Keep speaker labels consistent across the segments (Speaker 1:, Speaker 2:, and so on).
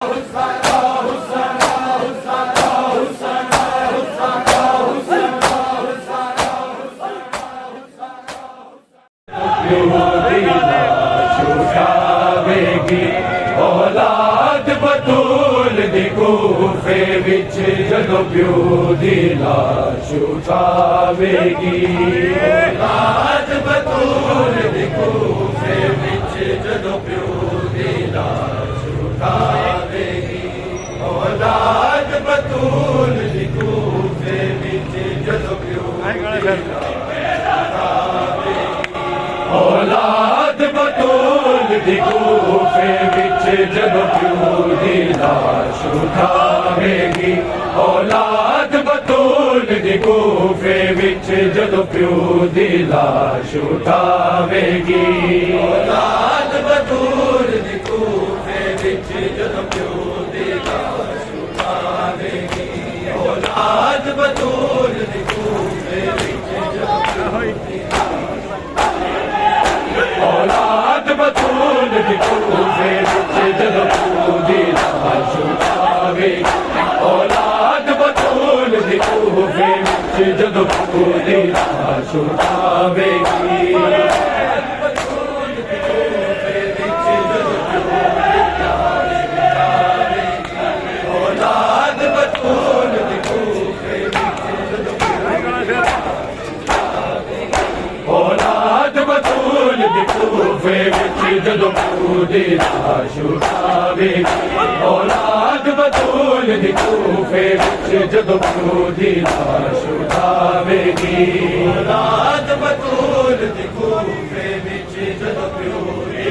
Speaker 1: औलाद बतूल दी कूफे विच जदों प्यो दी लाश उठावेगी। औलाद बतूल दी कूफे विच जदों प्यो दी लाश उठावेगी। औलाद बतूल दी कूफे विच जदों प्यो औलाद बतूल दी कूफे विच जदों प्यो दी लाश उठावेगी। औलाद बतूल दी कूफे विच जदों प्यो दी लाश उठावेगी। औलाद बतूल दी कूफे विच जदों प्यो दी लाश उठावेगी। औलाद बतूल दी कूफे विच औलाद बतूल दी कूफे विच जदों प्यो दी लाश उठावेगी। औलाद बतूल दी कूफे विच जदों प्यो दी लाश उठावेगी। औलाद बतूल दी कूफे औलाद बतूल दी कूफे विच जदों प्यो दी लाश उठावेगी। औलाद बतूल दी कूफे विच जदों प्यो दी लाश उठावेगी। औलाद बतूल दी कूफे विच जदों प्यो दी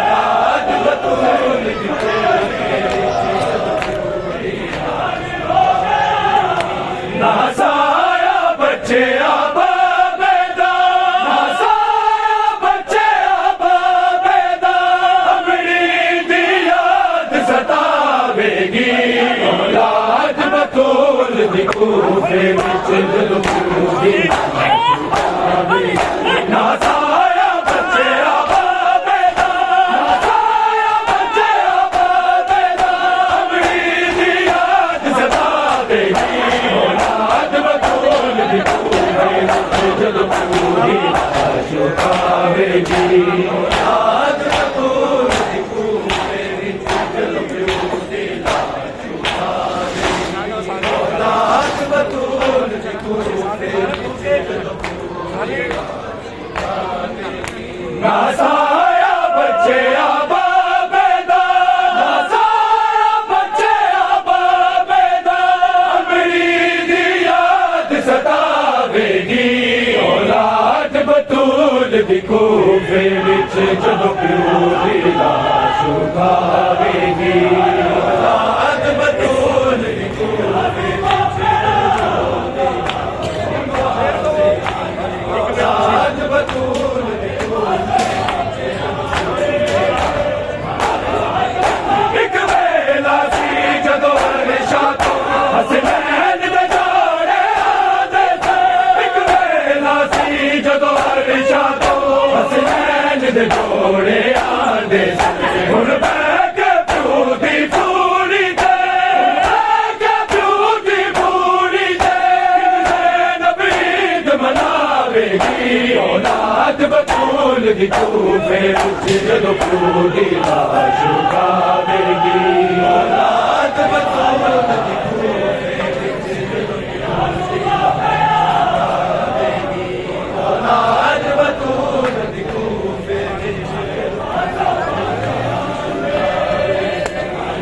Speaker 1: औलाद बतूल दी कूफे विच जदों प्यो दी नासाया बच्चे औलाद बतूल दी कूफे विच जदों प्यो दी लाश उठावेगी। नासाया बच्चे आबादा नासाया बच्चे आबादा अमरी दी याद सतावेगी। औलाद बतूल दी कूफे विच जदों प्यो दी लाश उठावेगी। औलाद बतूल दी कूफे विच जदों प्यो दी लाश औलाद बतूल दी कूफे विच जदों नासाया बच्चे आबादा नासाया बच्चे आबादा अमरी दी याद सतावेगी। औलाद बतूल दी कूफे विच जदों प्यो दी लाश उठावेगी। औलाद बतूल दी कूफे विच औलाद बतूल दी एक वेला सी जदों अरशा तो हसनैन दे जोड़े आंदे थे। एक वेला सी जदों अरशा तो हसनैन दे जोड़े आंदे थे। हुण बैठ के प्यो दी पूरी ते प्यो दी पूरी ते नबीद मनावेगी। औलाद बतूल दी कूफे विच जदों प्यो दी लाश उठावेगी। औलाद बतूल दी कूफे विच जदों प्यो दी उठावेगी। औलाद बतूल दी कूफे विच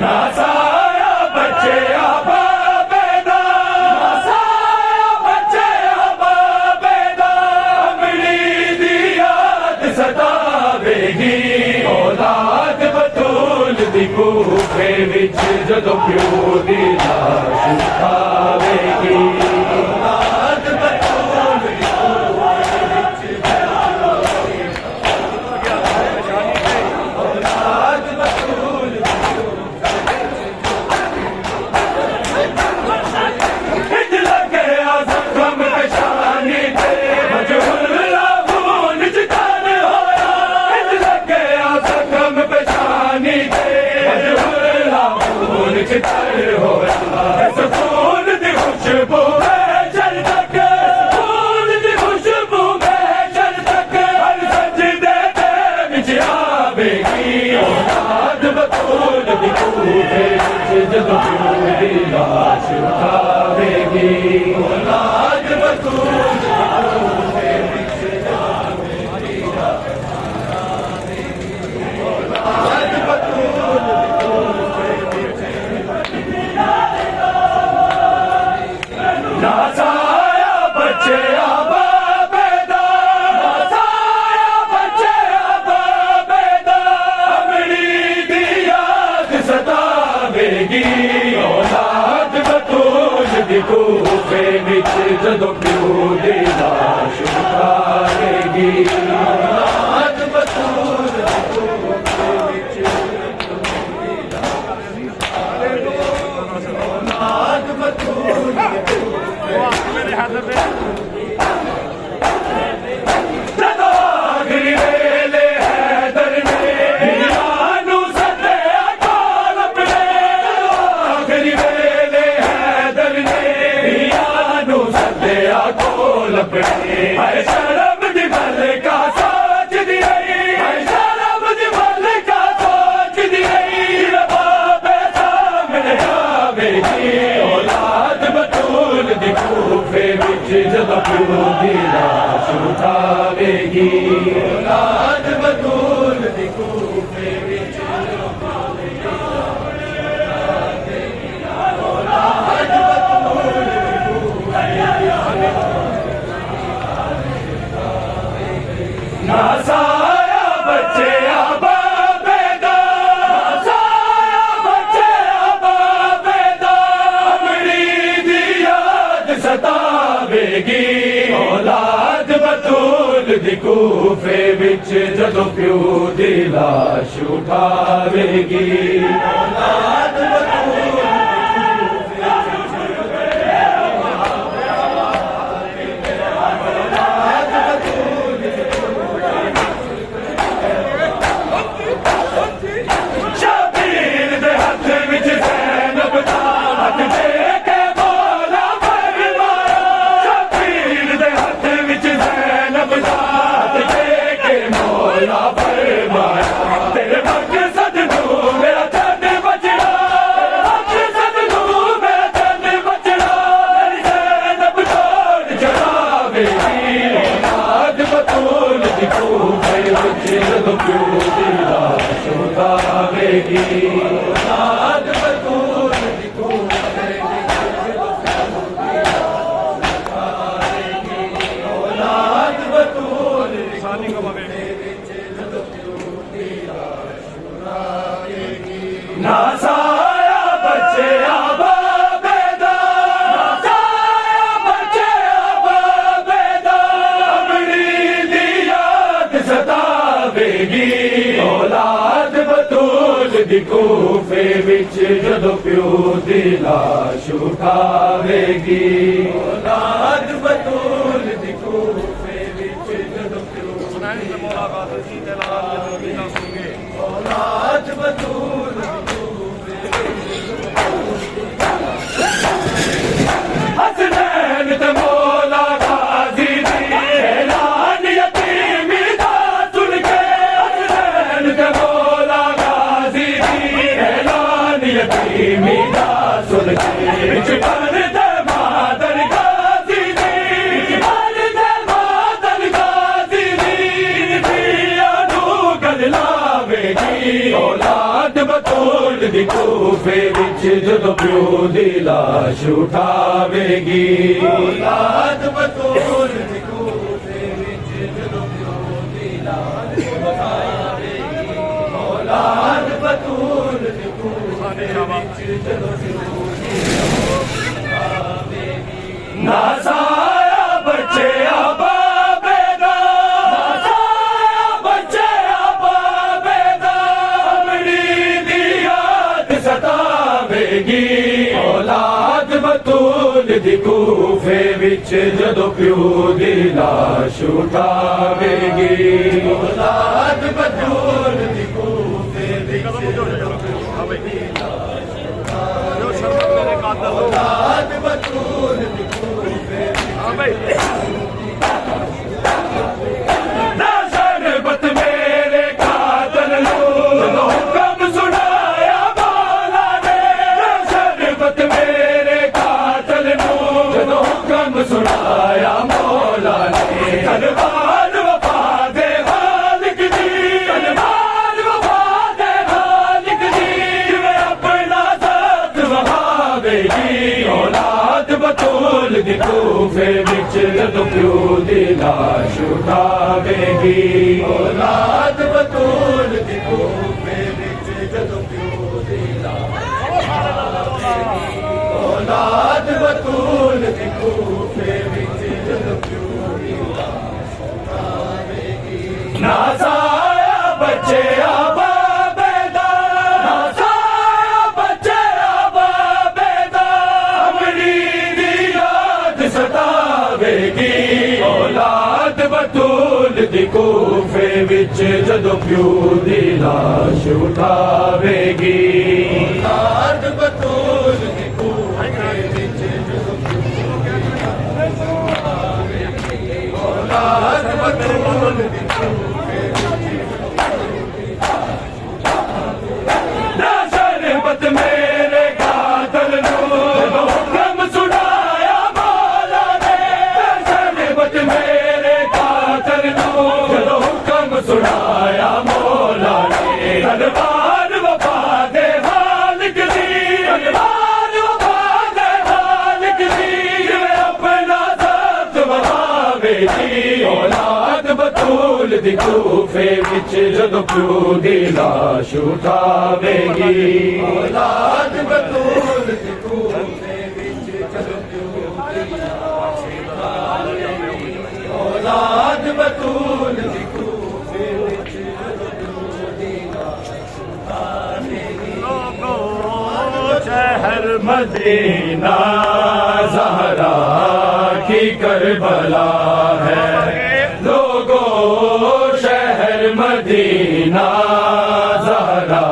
Speaker 1: नासाया बच्चे आबादा नासाया बच्चे आबादा अमरी दी याद सतावेगी। औलाद बतूल दी कूफे विच जदों प्यो दी लाश उठावेगी। औलाद बतूल दी कूफे विच औलाद बतूल हिज लगे आज़म पेशानी ते मजहूर लाहून जितान होया। हिज लगे आज़म पेशानी बतूल दी कूफे विच जदों प्यो दी लाश उठावेगी औलाद बतूल कूफे विच जदों प्यो दी लाश उठावेगी औलाद बतूल औलाद बतूल जदों आखिरी वेले हैदर ने हीरानू सद्दिया कोल अपने आखिरी वेले हैदर ने कोल अपने हर शर्म दी गल का सोच दी रही हर शर्म दी गल का सोच दी रही बाबे सामने आवेगी औलाद बतूल दी कूफे विच जदों प्यो दी लाश उठावेगी औलाद बतूल दी कूफे विच जदों प्यो दी लाश उठावेगी औलाद बतूल नासाया बच्चे आबाबेदा नासाया बच्चे आबाबेदा अमरी दी याद सतावेगी औलाद बतूल दी कूफे विच जदों प्यो दी लाश उठावेगी औलाद बतूल जदों प्यो दी लाश उठावेगी औलाद बतूल दी कूफे औलाद बतूल नासाया बच्चे आबाबेदा नासाया बच्चे आबाबेदा अमरी दी याद सतावेगी औलाद बतूल दी कूफे विच जदों प्यो दी लाश उठावेगी औलाद बतूल दी कूफे विच जदों प्यो औलाद बतूल हसनैन ते मौला गाजी दी ऐलान यतीमी दा सुन के हसनैन ते मौला गाजी दी ऐलान यतीमी दा सुन के विच पर दे मादर गाजी दी विच पर दे मादर गाजी दी दिया नू गल लावेगी औलाद बतूल दी कूफे विच जदों प्यो दी लाश उठावेगी औलाद बतूल दी कूफे विच जदों प्यो दी लाश उठावेगी औलाद बतूल दी कूफे विच जदों प्यो दी लाश उठावेगी नासाया बच्चे आबाबेदा नासाया बच्चे आबाबेदा अमरी दी याद सतावेगी औलाद बतूल दी कूफे विच जदों प्यो दी लाश उठावेगी औलाद बतूल दी कूफे विच जदों प्यो दी लाश उठावेगी औलाद बतूल दी कूफे ना शरबत मेरे कातल लो हुक्म सुनाया कूफे विच जदों प्यो दी लाश उठावेगी औलाद बतूल दी कूफे विच जदों प्यो दी लाश औलाद बतूल दी कूफे विच जदों प्यो दी लाश उठावेगी ना साया बच्चे आबाबेदा ना साया बच्चे आबाबेदा अमरी दी याद सतावेगी औलाद बतूल दी कूफे विच जदों प्यो दी लाश उठावेगी औलाद बतूल दी कूफे विच जदों प्यो दी लाश उठावेगी औलाद बतूल दी कूफे शरबत मेरे कातल नूं हुक्म सुनाया मौला ने शरबत मेरे कातल नूं जदों हुक्म सुनाया मौला ने तलवार वफा दे मालिक दी तलवार वफा दे मालिक दी जिवें अपना साथ वहावेगी औलाद बतूल दी कूफे विच जदों प्यो दी लाश उठावेगी औलाद बतूल दी कूफे विच जदों प्यो दी लाश उठावेगी औलाद बतूल दी कूफे विच जदों प्यो दी लाश उठावेगी शहर मदीना ज़हरा की करबला है शहर मदीना ज़हरा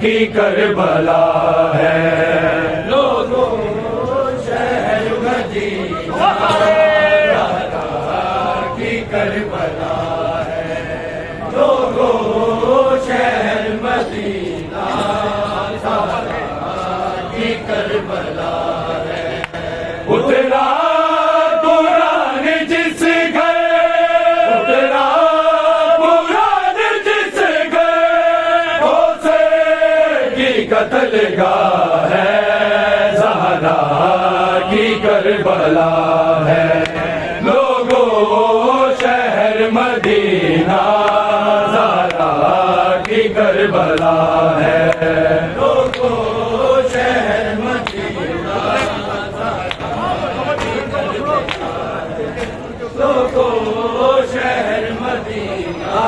Speaker 1: की करबला है लोगों शहर मदीना ज़हरा की करबला है लोगों शहर मदीना ज़हरा की करबला है उतरा कुरान जिस घर उतरा कत्ल गाह है ज़हरा की करबला है लोगों शहर मदीना ज़हरा की करबला है लोगों शहर मदीना ज़हरा की करबला है लोगों शहर मदीना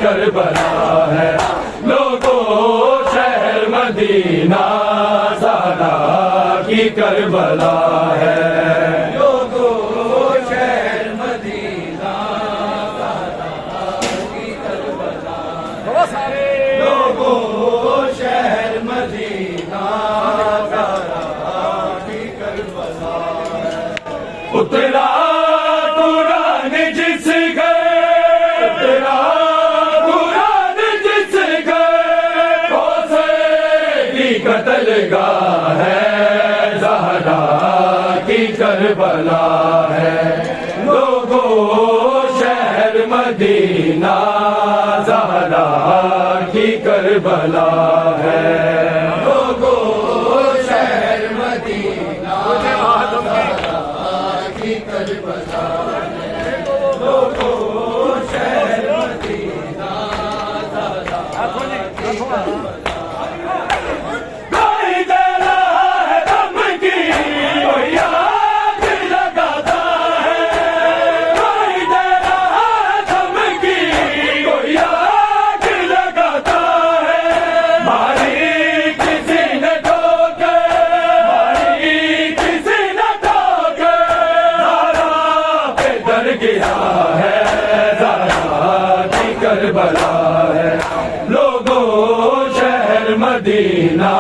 Speaker 1: करबला है लोगों शहर मदीना ज़हरा की करबला है लोगों शहर मदीना ज़हरा की करबला लोगों शहर मदीना ज़हरा की करबला उतरा कुरान जिस घर उतरा कत्ल गाह है ज़हरा की करबला है लोगों शहर मदीना ज़हरा की करबला है लोगों शहर मदीना ज़हरा की करबला है लोगों शहर मदीना ज़हरा की करबला करबला है लोगों शहर मदीना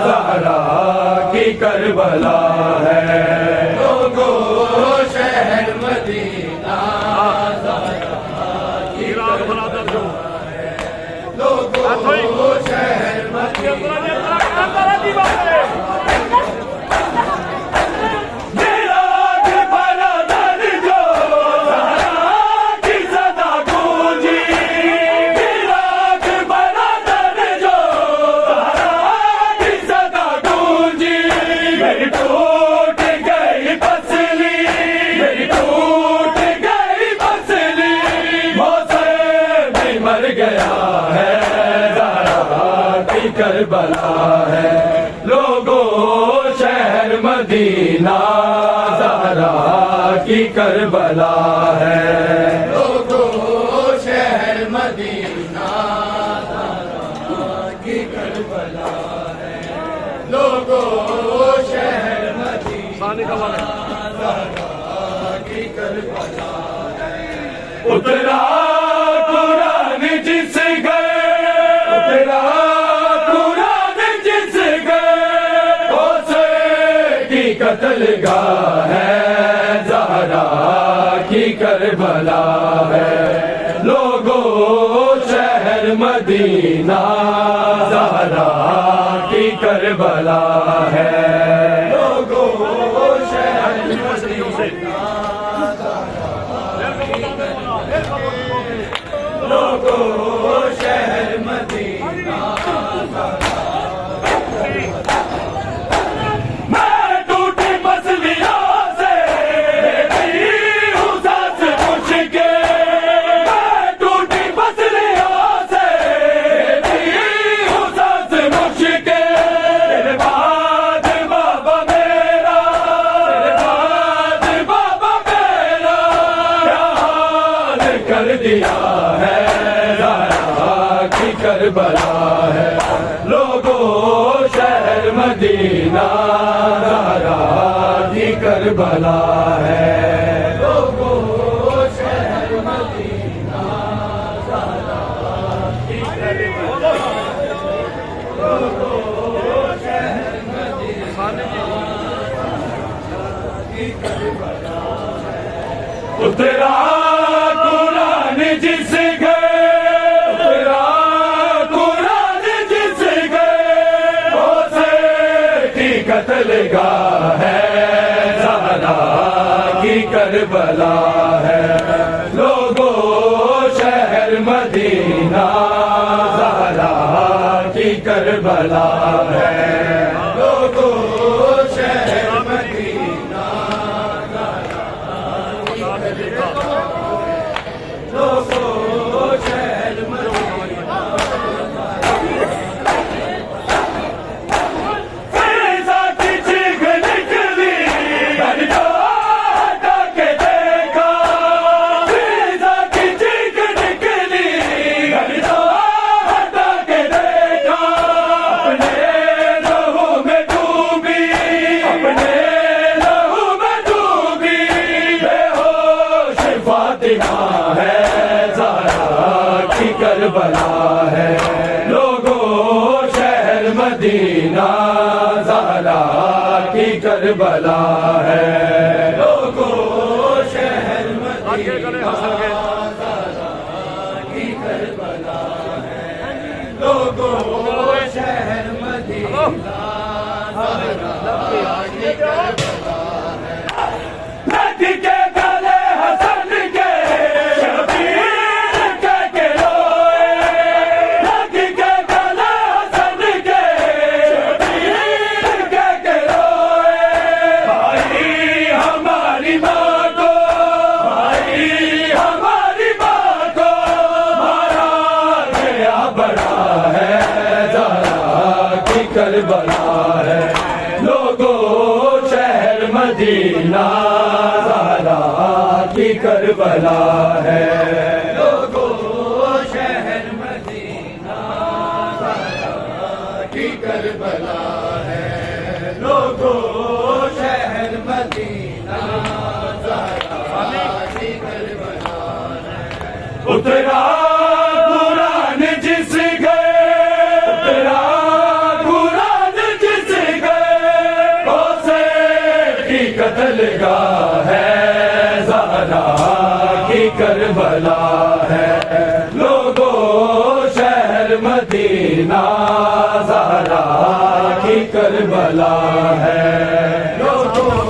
Speaker 1: ज़हरा की करबला है लोगों शहर की करबला है। लोगों शहर मदीना ज़हरा की करबला है।
Speaker 2: लोगों शहर मदीना ज़हरा की करबला है। लोगों शहर मदीना ज़हरा की करबला है।
Speaker 1: उतरा कुरान जिस घर, उतरा कुरान जिस घर, उसे की कत्लगाह है। ज़हरा की करबला है। लोगों शहर मदीना ज़हरा की करबला है। लोगों शहर मदीना लोगों शहर मदीना मैं टूटी मसलियों से लेती हूँ सांस मुश्किल। मैं टूटी मसलियों से लेती हूँ सांस मुश्किल। तेरे बाद बाबा मेरा, तेरे बाद बाबा मेरा क्या हाल कर दिया है। करबला है। लोगों शहर मदीना ज़हरा की करबला है। लोगों शहर मदीना ज़हरा की करबला है। लोगों शहर मदीना की करबला है। उतरा कुरान जिस घर, कत्लगाह है। ज़हरा की करबला है। लोगों शहर मदीना ज़हरा की करबला है। लोगों शहर मदीना ज़हरा की करबला है। लोगों शहर मदीना करबला है। लोगों शहर मदीना ज़हरा की करबला है। लोगों शहर मदीना ज़हरा की करबला है। लोगों शहर मदीना ज़हरा की करबला है। नदी के गले हसन के करबला है। लोगों शहर मदीना ज़हरा की करबला है। लोगों शहर मदीना ज़हरा की करबला है। लोगों शहर मदीना ज़हरा की करबला है। उतरा कुरान जिस घर, उतरा कत्लगाह है। ज़हरा की करबला है। लोगों शहर मदीना ज़हरा की करबला है। लोगों